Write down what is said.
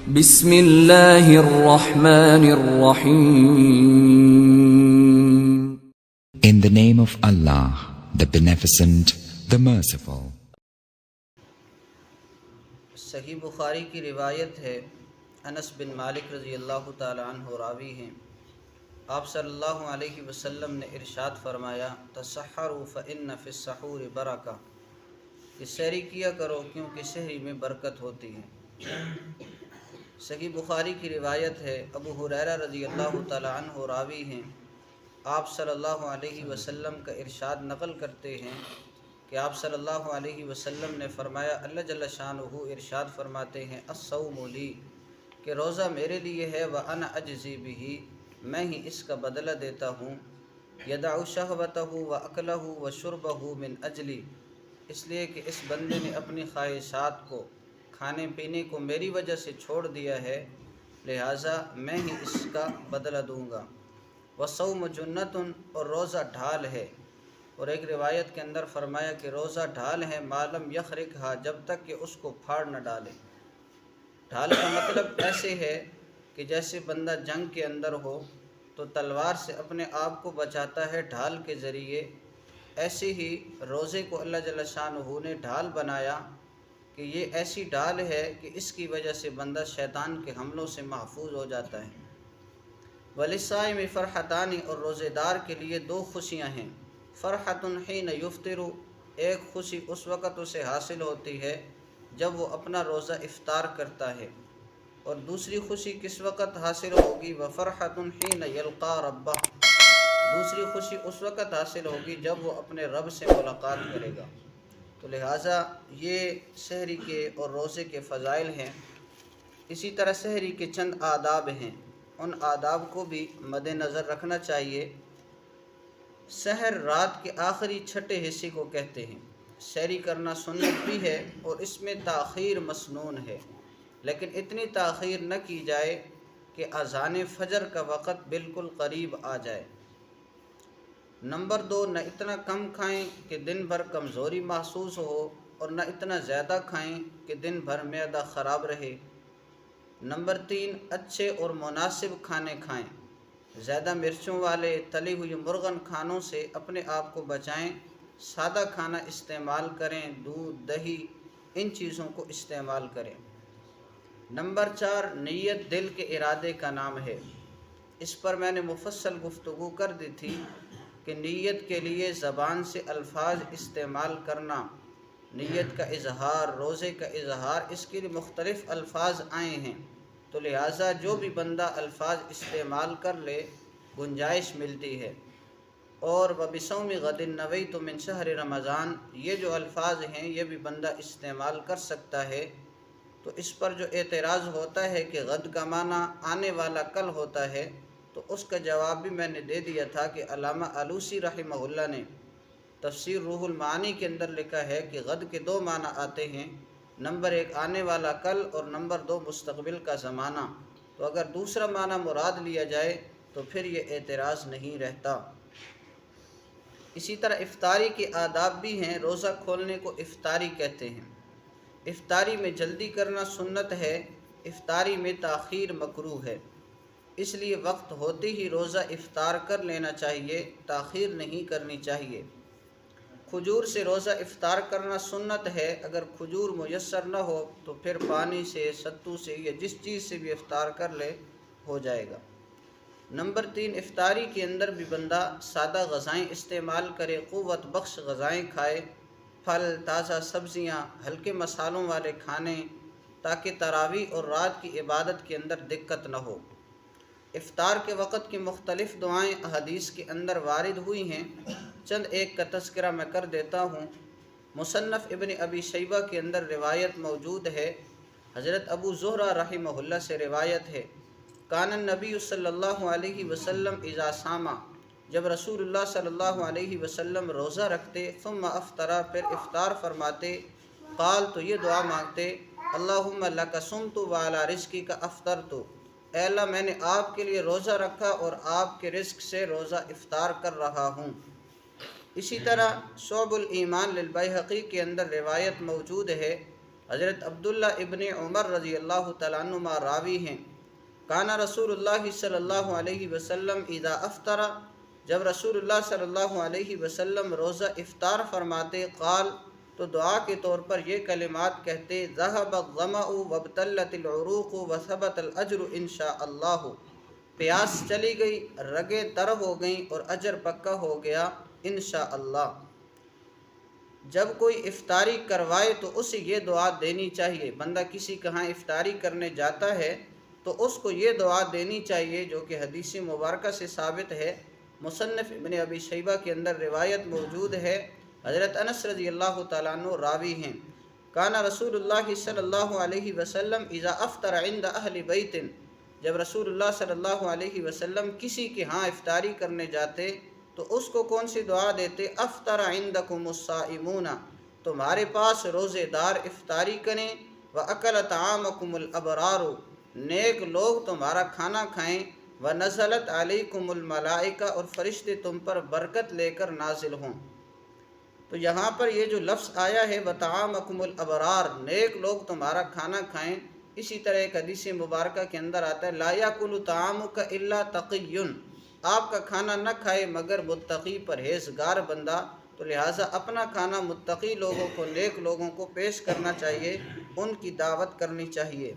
بسم اللہ الرحمن الرحیم. In the name of Allah, the Beneficent, the Merciful. صحیح بخاری کی روایت ہے، انس بن مالک رضی اللہ تعالی عنہ راوی ہیں، آپ صلی اللہ علیہ وسلم نے ارشاد فرمایا، تسحروا فإن فی السحور برکہ، کہ سحری کیا کرو کیونکہ سحری میں برکت ہوتی ہے۔ صحیح بخاری کی روایت ہے، ابو ہریرہ رضی اللہ تعالی عنہ راوی ہیں، آپ صلی اللہ علیہ وسلم کا ارشاد نقل کرتے ہیں کہ آپ صلی اللہ علیہ وسلم نے فرمایا، اللہ جل شانہ ارشاد فرماتے ہیں، الصوم لی، کہ روزہ میرے لیے ہے، وانا اجزی بہ، میں ہی اس کا بدلہ دیتا ہوں، یدع شہوتہ واکلہ وشربہ من اجلی، اس لیے کہ اس بندے نے اپنی خواہشات کو، کھانے پینے کو میری وجہ سے چھوڑ دیا ہے، لہٰذا میں ہی اس کا بدلہ دوں گا۔ والصوم جنۃ، اور روزہ ڈھال ہے، اور ایک روایت کے اندر فرمایا کہ روزہ ڈھال ہے ما لم یخرقھا، جب تک کہ اس کو پھاڑ نہ ڈالے۔ ڈھال کا مطلب ایسے ہے کہ جیسے بندہ جنگ کے اندر ہو تو تلوار سے اپنے آپ کو بچاتا ہے ڈھال کے ذریعے، ایسے ہی روزے کو اللہ جل شانہ نے ڈھال بنایا کہ یہ ایسی ڈھال ہے کہ اس کی وجہ سے بندہ شیطان کے حملوں سے محفوظ ہو جاتا ہے۔ وللصائم فرحتان، اور روزے دار کے لیے دو خوشیاں ہیں، فرحۃ حین یفطر، ایک خوشی اس وقت اسے حاصل ہوتی ہے جب وہ اپنا روزہ افطار کرتا ہے، اور دوسری خوشی کس وقت حاصل ہوگی، وفرحۃ حین یلقا ربہ، دوسری خوشی اس وقت حاصل ہوگی جب وہ اپنے رب سے ملاقات کرے گا۔ تو لہٰذا یہ سحری کے اور روزے کے فضائل ہیں۔ اسی طرح سحری کے چند آداب ہیں، ان آداب کو بھی مد نظر رکھنا چاہیے۔ سحر رات کے آخری چھٹے حصے کو کہتے ہیں۔ سحری کرنا سنت بھی ہے اور اس میں تاخیر مسنون ہے، لیکن اتنی تاخیر نہ کی جائے کہ اذان فجر کا وقت بالکل قریب آ جائے۔ نمبر 2، نہ اتنا کم کھائیں کہ دن بھر کمزوری محسوس ہو، اور نہ اتنا زیادہ کھائیں کہ دن بھر معدہ خراب رہے۔ نمبر 3، اچھے اور مناسب کھانے کھائیں، زیادہ مرچوں والے تلی ہوئی مرغن کھانوں سے اپنے آپ کو بچائیں، سادہ کھانا استعمال کریں، دودھ، دہی، ان چیزوں کو استعمال کریں۔ نمبر 4، نیت دل کے ارادے کا نام ہے، اس پر میں نے مفصل گفتگو کر دی تھی کہ نیت کے لیے زبان سے الفاظ استعمال کرنا، نیت کا اظہار، روزے کا اظہار، اس کے لیے مختلف الفاظ آئے ہیں، تو لہٰذا جو بھی بندہ الفاظ استعمال کر لے گنجائش ملتی ہے۔ اور وَبِصَوْمِ غَدٍ نَوَيْتُ مِنْ شَهْرِ رمضان، یہ جو الفاظ ہیں یہ بھی بندہ استعمال کر سکتا ہے۔ تو اس پر جو اعتراض ہوتا ہے کہ غد کا معنی آنے والا کل ہوتا ہے، تو اس کا جواب بھی میں نے دے دیا تھا کہ علامہ آلوسی رحمہ اللہ نے تفسیر روح المعانی کے اندر لکھا ہے کہ غد کے دو معنی آتے ہیں، نمبر 1 آنے والا کل، اور نمبر 2 مستقبل کا زمانہ۔ تو اگر دوسرا معنی مراد لیا جائے تو پھر یہ اعتراض نہیں رہتا۔ اسی طرح افطاری کے آداب بھی ہیں، روزہ کھولنے کو افطاری کہتے ہیں۔ افطاری میں جلدی کرنا سنت ہے، افطاری میں تاخیر مکروہ ہے، اس لیے وقت ہوتے ہی روزہ افطار کر لینا چاہیے، تاخیر نہیں کرنی چاہیے۔ کھجور سے روزہ افطار کرنا سنت ہے، اگر کھجور میسر نہ ہو تو پھر پانی سے، ستو سے، یا جس چیز سے بھی افطار کر لے ہو جائے گا۔ نمبر 3، افطاری کے اندر بھی بندہ سادہ غذائیں استعمال کرے، قوت بخش غذائیں کھائے، پھل، تازہ سبزیاں، ہلکے مسالوں والے کھانے، تاکہ تراویح اور رات کی عبادت کے اندر دقت نہ ہو۔ افطار کے وقت کی مختلف دعائیں احادیث کے اندر وارد ہوئی ہیں، چند ایک کا تذکرہ میں کر دیتا ہوں۔ مصنف ابن ابی شیبہ کے اندر روایت موجود ہے، حضرت ابو زہرہ رحمہ اللہ سے روایت ہے، کان النبی صلی اللہ علیہ وسلم اذا صام، جب رسول اللہ صلی اللہ علیہ وسلم روزہ رکھتے، ثم افطرا، پھر افطار فرماتے، قال، تو یہ دعا مانگتے، اللہم لک صمت وعلی رزقک افطرت، اے اللہ میں نے آپ کے لیے روزہ رکھا اور آپ کے رزق سے روزہ افطار کر رہا ہوں۔ اسی طرح شعب الایمان للبیہقی کے اندر روایت موجود ہے، حضرت عبداللہ ابن عمر رضی اللہ تعالیٰ عنہما راوی ہیں، کانا رسول اللہ صلی اللہ علیہ وسلم اذا افطر، جب رسول اللہ صلی اللہ علیہ وسلم روزہ افطار فرماتے، قال، تو دعا کے طور پر یہ کلمات کہتے، ذهب الظمأ وابتلت العروق وثبت الاجر انشاء اللہ، پیاس چلی گئی، رگیں تر ہو گئیں اور اجر پکا ہو گیا انشاء اللہ۔ جب کوئی افطاری کروائے تو اسے یہ دعا دینی چاہیے۔ بندہ کسی کے ہاں افطاری کرنے جاتا ہے تو اس کو یہ دعا دینی چاہیے جو کہ حدیث مبارکہ سے ثابت ہے، مصنف ابن ابی شیبہ کے اندر روایت موجود ہے، حضرت انس رضی اللہ تعالیٰ عنہ راوی ہیں، کانا رسول اللہ صلی اللہ علیہ وسلم اذا افطر عند اہل بیت، جب رسول اللہ صلی اللہ علیہ وسلم کسی کے ہاں افطاری کرنے جاتے تو اس کو کون سی دعا دیتے، افطر عندکم الصائمون، تمہارے پاس روزے دار افطاری کریں، وَأَكَلَ طَعَامَكُمُ الْأَبْرَارُ، نیک لوگ تمہارا کھانا کھائیں، وَنَزَلَتْ عَلَيْكُمُ الْمَلَائِكَةُ، اور فرشتے تم پر برکت لے کر نازل ہوں۔ تو یہاں پر یہ جو لفظ آیا ہے وَطَعَامَكُمُ الْأَبْرَارُ، نیک لوگ تمہارا کھانا کھائیں، اسی طرح ایک حدیث مبارکہ کے اندر آتا ہے لَا يَأْكُلُ طَعَامُكَ إِلَّا تَقِيٌّ، آپ کا کھانا نہ کھائے مگر متقی پرہیزگار بندہ، تو لہٰذا اپنا کھانا متقی لوگوں کو، نیک لوگوں کو پیش کرنا چاہیے، ان کی دعوت کرنی چاہیے۔